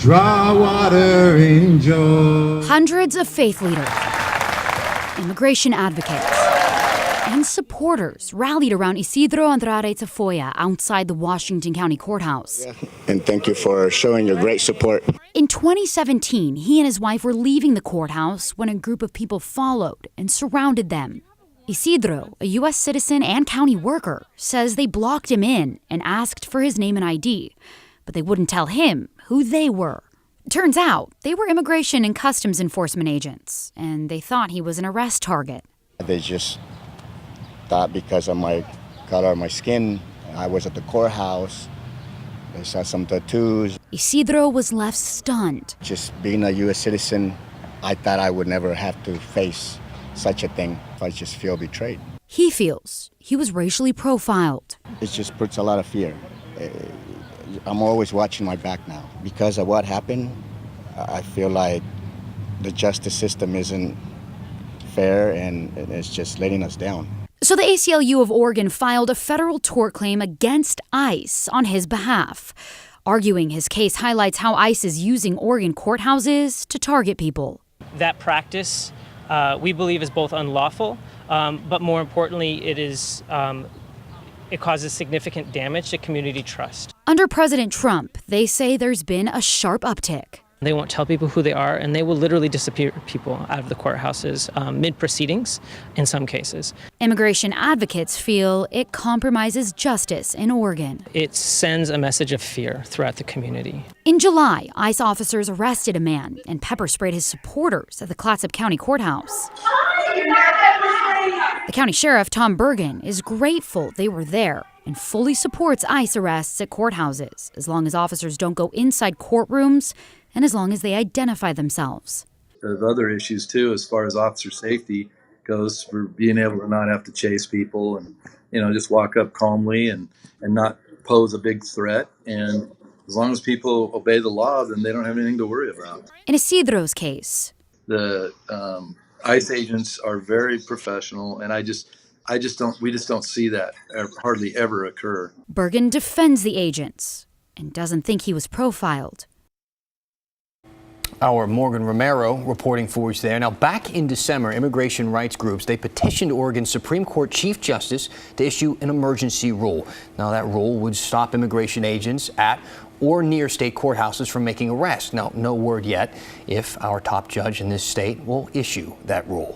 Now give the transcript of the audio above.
Draw water, enjoy. Hundreds of faith leaders, immigration advocates, and supporters rallied around Isidro Andrade Tafoya outside the Washington County Courthouse. And thank you for showing your great support. In 2017, he and his wife were leaving the courthouse when a group of people followed and surrounded them. Isidro, a U.S. citizen and county worker, says they blocked him in and asked for his name and ID, but they wouldn't tell him who they were. Turns out they were immigration and customs enforcement agents, and they thought he was an arrest target. They just thought because of my color of my skin, I was at the courthouse. They saw some tattoos. Isidro was left stunned. Just being a U.S. citizen, I thought I would never have to face such a thing. I just feel betrayed. He feels he was racially profiled. It just puts a lot of fear. I'm always watching my back now. Because of what happened, I feel like the justice system isn't fair and it's just letting us down. So the ACLU of Oregon filed a federal tort claim against ICE on his behalf, arguing his case highlights how ICE is using Oregon courthouses to target people. That practice, we believe, is both unlawful, but more importantly, it causes significant damage to community trust. Under President Trump, they say there's been a sharp uptick. They won't tell people who they are, and they will literally disappear people out of the courthouses mid-proceedings in some cases. Immigration advocates feel it compromises justice in Oregon. It sends a message of fear throughout the community. In July, ICE officers arrested a man and pepper sprayed his supporters at the Clatsop County Courthouse. The county sheriff, Tom Bergen, is grateful they were there and fully supports ICE arrests at courthouses as long as officers don't go inside courtrooms and as long as they identify themselves. There's other issues, too, as far as officer safety goes, for being able to not have to chase people and, just walk up calmly and not pose a big threat. And as long as people obey the law, then they don't have anything to worry about. In Isidro's case, the ICE agents are very professional, and we just don't see that hardly ever occur. Bergen defends the agents and doesn't think he was profiled. Our Morgan Romero reporting for us there. Now, back in December, immigration rights groups, they petitioned Oregon's Supreme Court Chief Justice to issue an emergency rule. Now, that rule would stop immigration agents at or near state courthouses from making arrests. Now, no word yet if our top judge in this state will issue that rule.